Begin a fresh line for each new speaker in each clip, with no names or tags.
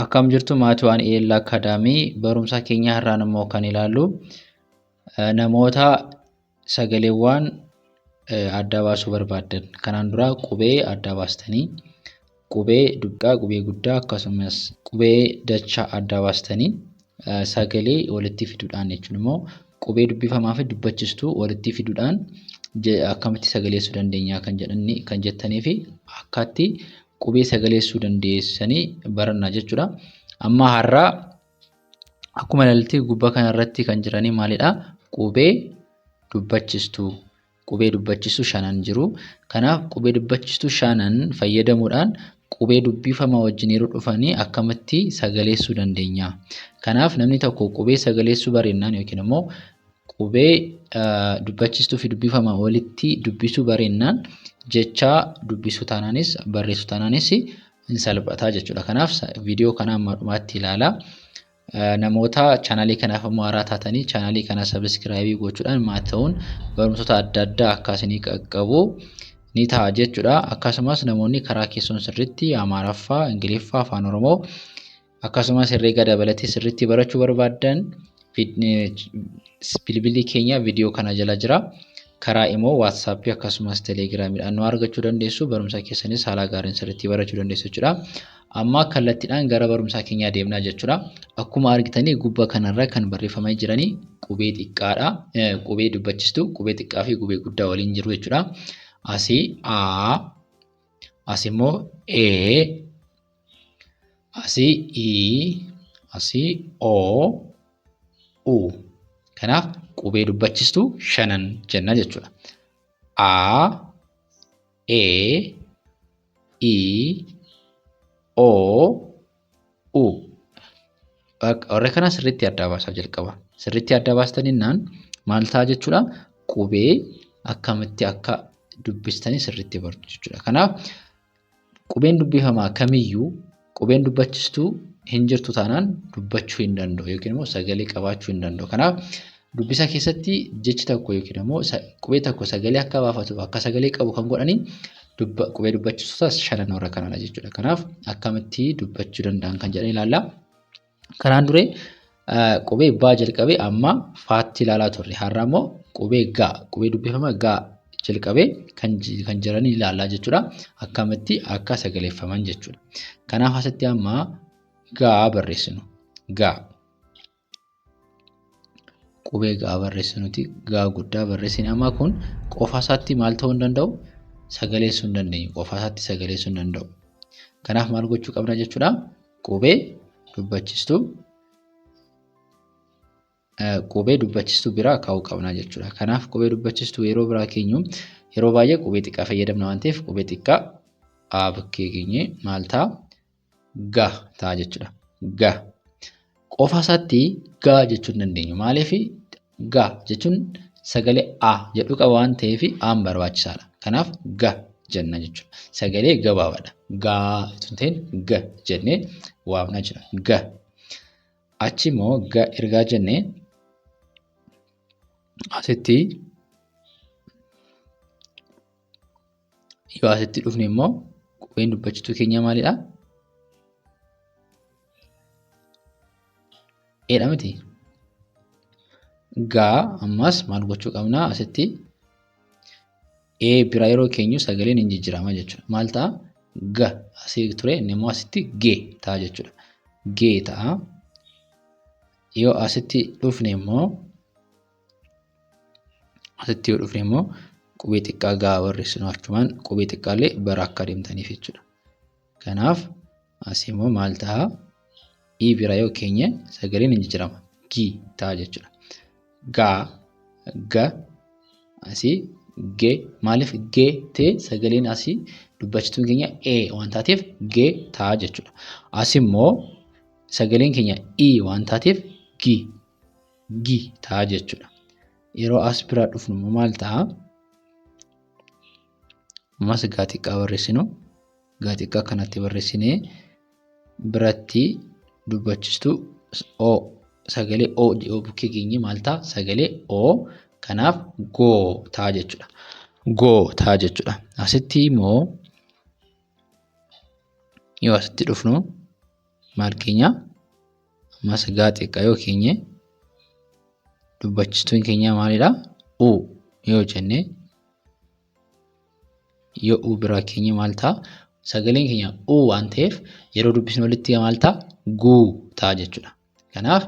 Akkam jirtu maatii waan EL Akaadaamii barumsa keenya har'aan immoo kan ilaallu namoota sagaleewwan adda baasuu barbaadan. Kanaan dura qubee adda baastanii qubee dugdaa, qubee guddaa akkasumas qubee dachaa adda baastanii sagalee walitti fiduudhaan jechuun immoo qubee dubbifamaa fi dubbachistuu walitti fiduudhaan akkamitti sagaleessuu dandeenya kan jettanii fi akkatti qubee sagaleessuu dandeessanii baranna jechuudha. Amma har'a akkuma ilaaltee gubbaa kanarratti kan jiranii maalidha? Qubee dubbachistuu. Qubee dubbachistuu shanan jiru. Kanaaf qubee dubbachistuu shanan fayyadamuudhaan qubee dubbifamaa wajjin yeroo dhufanii akkamitti sagaleessuu dandeenya. Kanaaf namni tokko qubee sagaleessuu barennaan yookiin immoo qubee dubbachistuu fi dubbifamaa walitti dubbisuu barennaan jecha dubbisuu taanaanis barreessuu taanaanis hin salphataa jechuudha. Kanaaf viidiyoo kana amma dhumaatti ilaalaa. Namoota chaanalii kanaaf immoo haaraa taatanii chaanalii kana sabiskiraayibii gochuudhaan maata'uun barumsoota adda addaa akkaasinii qaqqabu ni ta'a jechuudha. Akkasumas namoonni karaa keessoon sirriitti Amaaraffaa, Ingiliffaa, Afaan Oromoo akkasumas herreega dabalatee sirriitti barachuu barbaadan bilbilli keenya viidiyoo kana jala jira. Karaa immoo WhatsApp akkasumas Telegraamiidhaan nu argachuu dandeessu. Barumsa keessanis haala gaariin sirriitti barachuu dandeessu jechuudha. Amma kallattiidhaan gara barumsaa keenyaa deemnaa jechuudha. Akkuma argitanii gubbaa kanarra kan barreeffamanii jiranii qubee xiqqaadha. Qubee dubbachistuu, qubee xiqqaa fi qubee guddaa waliin jiru jechuudha. Asii A, asii immoo E, asii I, asii O, U. Kanaaf qubee dubbachistuu shanan jenna jechuudha. A, E, I, O, U. Warra kana sirriitti adda baasaa jalqaba. Sirriitti adda baastaninnaan maal ta'a jechuudha? Qubee akkamitti akka dubbistanii sirriitti bartu jechuudha. Kanaaf qubeen dubbifamaa kamiyyuu qubeen dubbachistuu hin jirtu taanaan dubbachuu hin danda'u yookiin immoo sagalee qabaachuu hin danda'u. Kanaaf dubbisa keessatti jechi tokko yookiin immoo qubee tokko sagalee akka baafatuuf akka sagalee qabu kan godhanii qubee dubbachiistootas shanan warra kanadha jechuudha. Kanaaf akkamitti dubbachuu danda'an kan jedhan ilaalla. Kanaan duree qubee baa jalqabee amma faatti ilaalaa turre. Har'a immoo qubee gaa, qubee dubbifamaa gaa jalqabee kan jiran ilaallaa jechuudha. Akkamitti akka sagaleeffaman jechuudha. Kanaaf asitti amma gaa barreessinu. Gaa. Qubee gaa barreessinuti. Gaa guddaa barreessine. Amma kun qofa isaatti maal ta'uu hin danda'u? Sagaleessuu hin dandeenyu. Qofa isaatti sagaleessuu hin danda'u. Kanaaf maal gochuu qabna jechuudha? Qubee dubbachistuu biraa kaa'uu qabna jechuudha. Kanaaf qubee dubbachistuu yeroo biraa keenyu yeroo baay'ee qubee xiqqaa fayyadamna waan ta'eef qubee xiqqaa A bakkee keenyee maal ta'a? Ga ta'a jechuudha. Ga. Qofa isaatti ga jechuu hin dandeenyu. Maaliif ga jechuun sagalee A jedhu qaba waan ta'eef A'n barbaachisaadha. Kanaaf ga jenna jechuudha. Sagalee gabaabaadha. Gaa itoo ta'in ga jennee waamna jira. Ga. Achi immoo ga ergaa jennee asitti yoo asitti dhufne immoo qubeen dubbachistuu keenya maalidha? Eedha miti. Gaa ammas maal gochuu qabna? Asitti biraa yeroo keenyu sagaleen hin jijjiirama jechuudha. Maal ta'a? Ga asii ture inni immoo asitti gee ta'a jechuudha. Gee ta'a. Yoo asitti dhufne immoo qubee xiqqaa gaa barreessinu achumaan qubee xiqqaallee bara akka deemtaniif jechuudha. Kanaaf asii immoo maal ta'a? I biraa yoo keenye sagaleen hin jijjiirama. Gii ta'a jechuudha. Gaa, ga, asii gee. Maaliif gee ta'e sagaleen asii dubbachituun keenya E waan taateef gee ta'a jechuudha. Asii immoo sagaleen keenya I waan taateef gi ta'a jechuudha. Yeroo as biraa dhufnu immoo maal ta'a? Ammas gaa xiqqaa barreessinu. Gaa xiqqaa kanatti barreessinee biratti dubbachistuu O sagalee O bukkee keenye maal ta'a? Sagalee O. Kanaaf goo ta'a jechuudha. Goo ta'a jechuudha. Asitti immoo yoo asitti dhufnu maal keenya ammas gaa xiqqaa yoo keenye dubbachistuun keenya maalidha? U yoo jenne yoo u biraa keenya maal ta'a? Sagaleen keenya u waan ta'eef yeroo dubbisnu walitti maal ta'a? Guu ta'a jechuudha. Kanaaf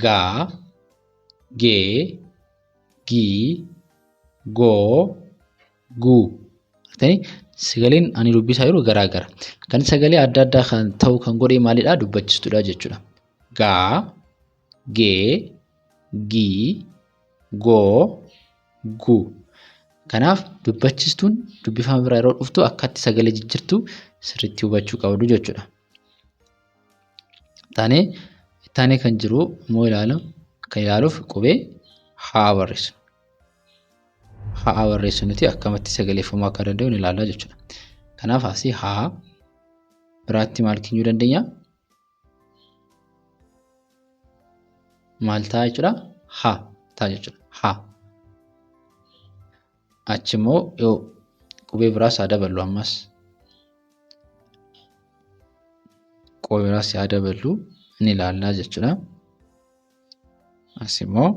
gaa, gee, gii, goo, guu. Sagaleen ani dubbisaa jiru garaa gara. Kan sagalee adda addaa kan ta'u kan godhe maalidha? Dubbachistuudha jechuudha. Gaa, gee, gii, goo, guu. Kanaaf dubbachistuun dubbifama biraa yeroo dhuftu akkatti sagalee jijjiirtu sirriitti hubachuu qabdu jechuudha. Ittaanee kan jiru immoo ilaaluuf qubee haa barreessinu. Haa barreessinuti akkamitti sagaleeffamuu akka danda'u ni ilaalla jechuudha. Kanaaf asii haa biraatti maal keenyuu dandeenya? Maal ta'a jechuudha? Haa ta'a jechuudha. Haa. Achi immoo yoo qubee biraas haa daballu ammas. Qubee biraas haa daballu ni ilaallaa jechuudha. As immoo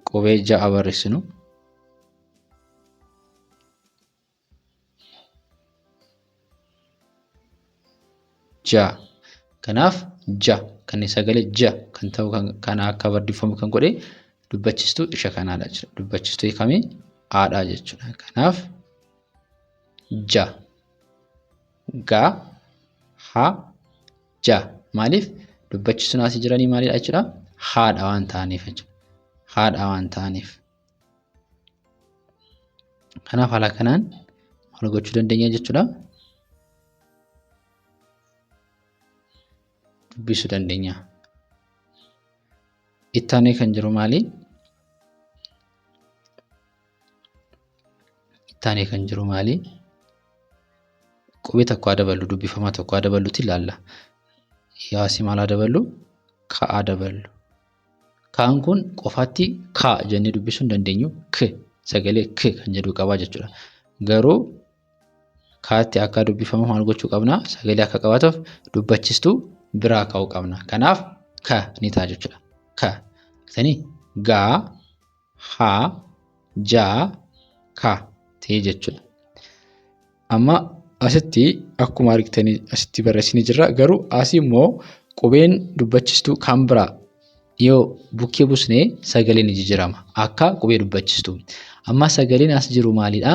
qubee ja'a barreessinu. Ja. Kanaaf ja kan sagalee ja kan ta'u kana akka barreeffamu kan godhe dubbachistuu isha kanaadha jechuudha. Dubbachistuu kamii? Haadha jechuudha. Kanaaf ja, ga, ha, ja. Maaliif? Dubbachistuun asii jiranii maalidha jechuudha? Haadha waan ta'aniif jechuudha. Haadha waan ta'aniif. Kanaaf haala kanaan maal gochuu dandeenya jechuudha? Dubbisuu dandeenya. Ittaanee kan jiru maali? Ittaanee kan jiru maali? Qubee tokko haa daballu, dubbifamaa tokko haa daballuuti ilaalla. Yaasii maal haa daballu? Ka haa daballu. Kaan kun qofaatti ka jennee dubbisuu hin dandeenyu. K sagalee k kan jedhu qabaa jechuudha. Garuu kaatti akka dubbifamu maal gochuu qabna? Sagalee akka qabaatuuf dubbachistuu biraa kaa'uu qabna. Kanaaf ka ni ta'a jechuudha. Ka. Gaa, haa, jaa, ka ta'ee jechuudha. Amma asitti akkuma argitanii asitti barreessinee jirra. Garuu asii immoo qubeen dubbachistuu kan biraa yoo bukkee buusnee sagaleen ni jijjiirama. Akka qubee dubbachistuu. Amma sagaleen as jiru maalidha?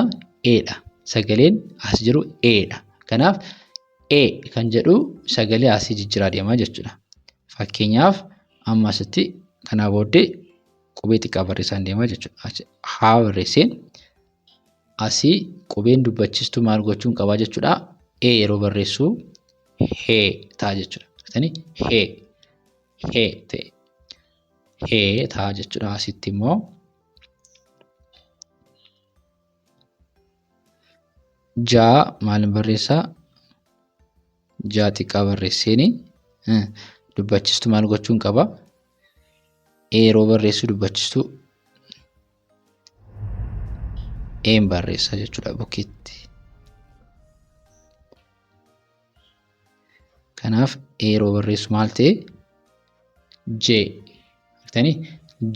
Eedha. Sagaleen as jiru eedha. Kanaaf e kan jedhu sagalee asii jijjiiraa deemaa jechuudha. Fakkeenyaaf amma asitti kanaa booddee qubee xiqqaa barreessaan deemaa jechuudha. Haa barreesseen asii qubeen dubbachistuu maal gochuun qabaa jechuudha? E yeroo barreessuu hee ta'a jechuudha. Hee ta'e. Hee ta'a jechuudha. Asitti immoo jaa maalin barreessaa? Jaa xiqqaa barreesseeni dubbachistuu maal gochuun qaba? Yeroo barreessuu dubbachistuu een barreessa jechuudha bukkeetti. Kanaaf yeroo barreessu maal ta'e? Jee.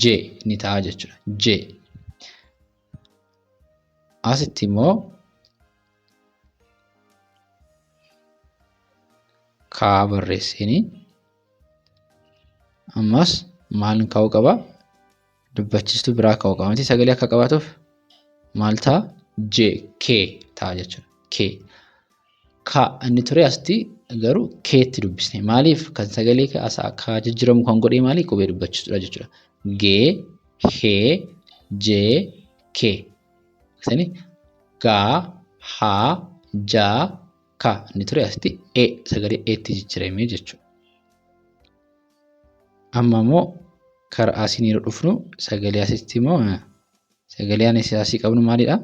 Jee ni ta'a jechuudha. Jee. Asitti immoo kaa barreessini ammas maalin kaa'uu qaba? Dubbachistuu biraa kaa'uu qaba. Miti sagalee akka qabaatuuf maal ta'a? Jee kee ta'a jechuudha. Kee. Ka inni ture asitti garuu keetti dubbisne. Maaliif kan sagalee akka jijjiiramu kan godhe maali? Qubee dubbachistuudha jechuudha. Gee, hee, jee, kee. Gaa, haa, jaa, ka inni ture asitti sagalee eetti jijjiirame jechuudha. Amma immoo karaa asiin yeroo dhufnu sagalee asitti immoo sagalee asii qabnu maalidha?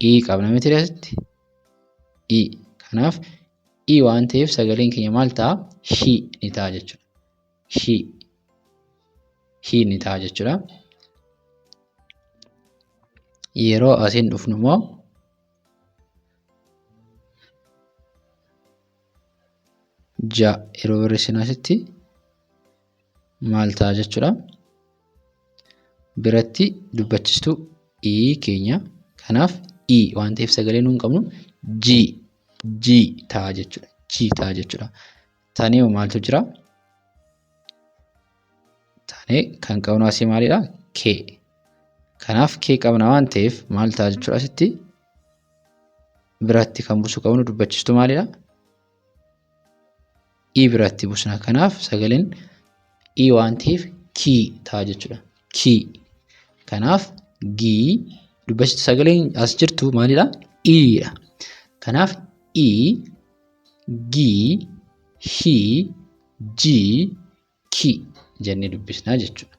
I qabna miti asitti. I. Kanaaf I waan ta'eef sagaleen keenya maal ta'a? Hi ni ta'a jechuudha. Hi ni ta'a jechuudha. Yeroo asiin dhufnu immoo ja yeroo barreessinu asitti maal ta'a jechuudha. Biratti dubbachistuu ii keenya. Kanaaf ii waan ta'eef sagalee nuun qabnu ji ta'a jechuudha. Ji ta'a jechuudha. Taanee maaltu jira? Taanee kan qabnu asii maalidha? Kee. Kanaaf kee qabna waan ta'eef maal ta'a jechuudha asitti? Biratti kan buusu qabnu dubbachistuu maalidha? Ii biratti buusna. Kanaaf sagaleen ii waan ta'eef kii ta'a jechuudha. Kii. Kanaaf gii dubbachistuu sagaleen as jirtu maalidha? Iidha. Kanaaf ii, gii, hii, jii, kii jennee dubbisnaa jechuudha.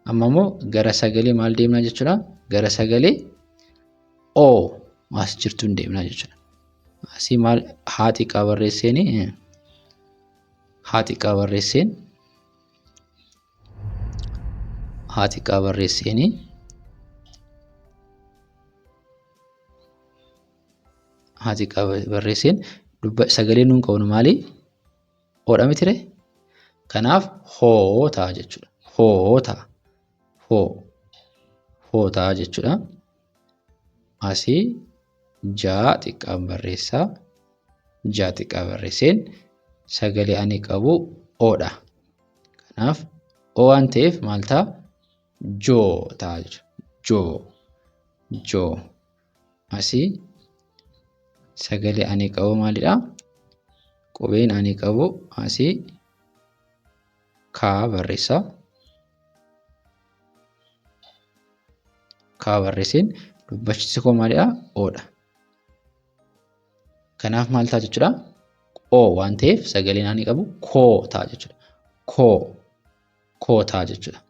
Amma immoo gara sagalee maal deemnaa jechuudha? Gara sagalee oo as jirtuun deemnaa jechuudha. Asii maal haa xiqqaa barreesseen haa xiqqaa barreesseen sagaleen nuun qabnu maali? Oodha mitire? Kanaaf hoo ta'a jechuudha. Hoo ta'a. Hoo ta'a jechuudha. Asii jaa xiqqaan barreessaa. Jaa xiqqaa barreesseen sagalee ani qabu oodha. Kanaaf oo waan ta'eef maal ta'a? Joo ta'a jechuudha. Joo. Asii sagalee ani qabu maalidha? Qubeen ani qabu asii kaa barreessaa. Kaa barreesseen dubbachisi koo maalidha? Oodha. Kanaaf maal ta'a jechuudha? Oo waan ta'eef sagaleen ani qabu koo ta'a jechuudha. Koo ta'a jechuudha.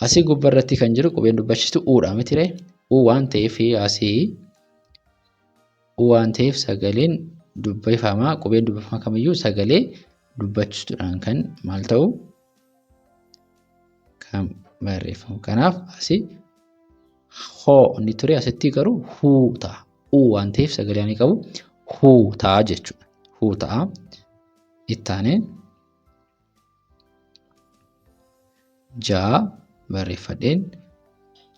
Asii gubbaa irratti kan jiru qubeen dubbachistuu uudha mitire? Uu waan ta'eef asii waan ta'eef sagaleen dubbifamaa qubeen dubbifamaa kamiyyuu sagalee dubbachistuudhaan kan maal ta'u kan barreeffamu. Kanaaf asii hoo inni ture asitti garuu huu ta'a. Uu waan ta'eef sagalee ani qabu huu ta'a jechuudha. Huu ta'a. Ittaanee jaa barreeffadheen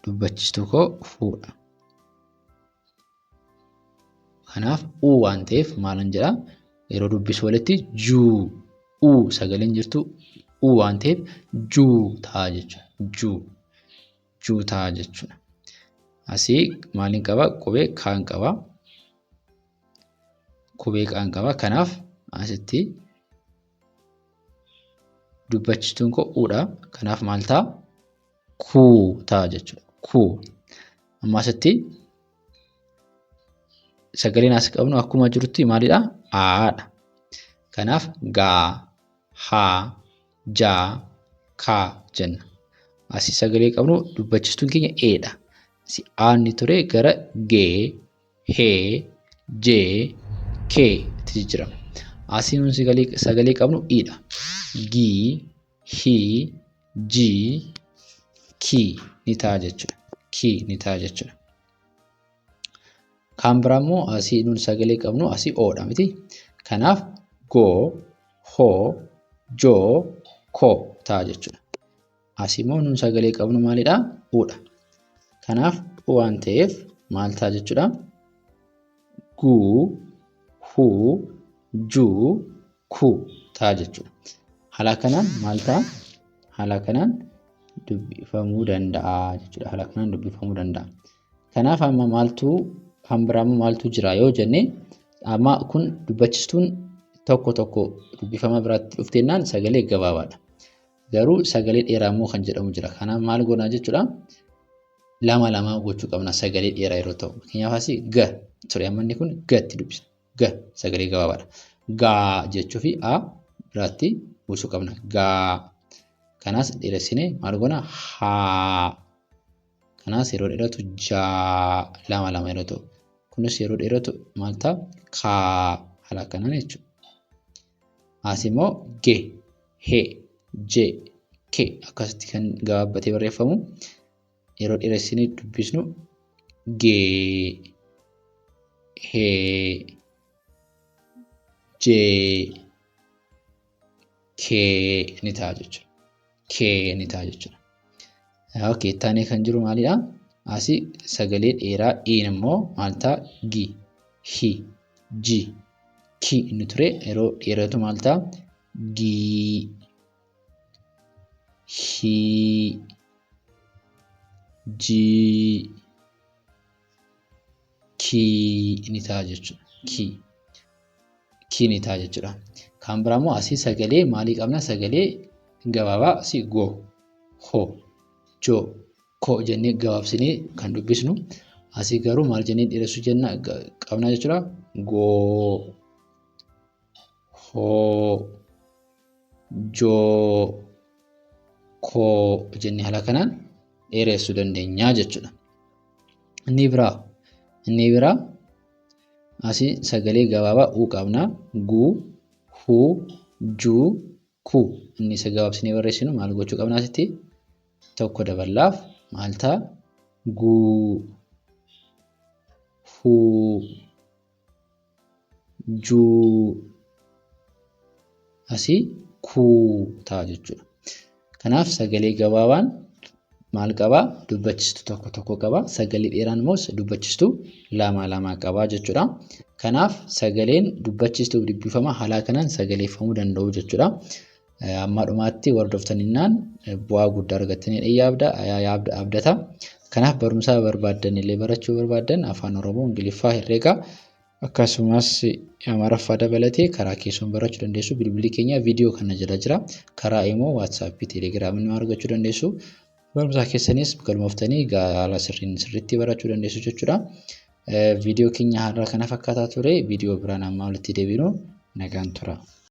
dubbachistuu koo fuudha. Kanaaf uu waan ta'eef maalan jedhaa yeroo dubbisu walitti juu uu sagaleen jirtu uu waan ta'eef juu ta'a jechuudha. Juu ta'a jechuudha. Asii maaliin qabaa? Qubee kaan qabaa. Qubee kaan qabaa. Kanaaf asitti dubbachistuun koo uudha. Kanaaf maal ta'a? Kuu ta'a jechuudha. Kuu. Amma asitti sagaleen as qabnu akkuma jirutti maalidha? Aadha. Kanaaf gaa, haa, jaa, kaa jenna. Asii sagalee qabnu dubbachistuun keenya eedha. Asii aanni ture gara gee, hee, jee, kee itti jijjiirama. Asii nuun sagalee qabnu iidha. Gii, hii, jii, kii ni ta'a jechuudha. Kii ni ta'a jechuudha. Kan biraa immoo asii nuun sagalee qabnu asii oodha miti. Kanaaf goo, hoo, joo, koo ta'a jechuudha. Asii immoo nuun sagalee qabnu maalidha? Uudha. Kanaaf waan ta'eef maal ta'a jechuudha? Guu, huu, juu, kuu ta'a jechuudha. Haala kanaan maal ta'a? Haala kanaan dubbifamuu danda'a jechuudha. Haala kanaan dubbifamuu danda'a. Kanaaf amma maaltu kan biraa maaltu jira yoo jenne amma kun dubbachistuun tokko dubbifama biraatti dhufteenaan sagalee gabaabaadha. Garuu sagalee dheeraa immoo kan jedhamu jira. Kanaaf maal goonaa jechuudha? Lama gochuu qabna sagalee dheeraa yeroo ta'u. Fakkeenyaaf asii ga ture amma inni kun gatti dubbisna. Ga sagalee gabaabaadha. Gaa jechuu fi a biraatti buusuu qabna. Gaa. Kanaas dheeressinee maal goonaa? Haa. Kanaas yeroo dheeratu jaa lama yeroo ta'u. Kunis yeroo dheeratu maal ta'a? Kaa haala kanaan jechuudha. As immoo ge, he, je, ke akkasitti kan gabaabbatee barreeffamu yeroo dheeressinee dubbisnu gee, hee, jee, kee ni ta'a jechuudha. Kee ni ta'a jechuudha. Okay, taanee kan jiru maalidha? Asii sagalee dheeraa iin immoo maal ta'a? Gi, hi, ji, ki inni ture yeroo dheeratu maal ta'a? Gii, hii, jii, kii ni ta'a jechuudha. Kii ni ta'a jechuudha. Kan biraa immoo asii sagalee maalii qabna? Sagalee gabaabaa asii go, ho, jo, ko jennee gabaabsinee kan dubbisnu. Asii garuu maal jennee dheeressuu qabna jechuudha? Goo, hoo, joo, koo jennee haala kanaan dheeressuu dandeenya jechuudha. Inni biraa asii sagalee gabaabaa u qabna. Guu, huu, juu, ku. Inni isa gabaabsinee barreessinu maal gochuu qabna asitti? Tokko daballaaf maal ta'a? Guu, huu, juu, asii kuu ta'a jechuudha. Kanaaf sagalee gabaabaan maal qabaa? Dubbachiistuu tokko qaba. Sagalee dheeraan immoo dubbachiistuu lama qaba jechuudha. Kanaaf sagaleen dubbachiistuuf dubbifama haala kanaan sagaleeffamuu danda'u jechuudha. Amma dhumaatti hordoftaninnaan bu'aa guddaa argattanii abdata. Kanaaf barumsa barbaaddan illee barachuu barbaaddan afaan Oromoo, Ingiliffaa, Herreegaa akkasumas Amaaraffaa dabalatee karaa keessan barachuu dandeessu. Bilbilli keenya viidiyoo kana jala jira. Karaa immoo WhatsApp, Telegram nu argachuu dandeessu. Barumsa keessanis galmooftanii haala sirriitti barachuu dandeessu jechuudha. Viidiyoo keenya har'a kana fakkaataa ture. Viidiyoo biraan amma walitti deebinu nagaan tura.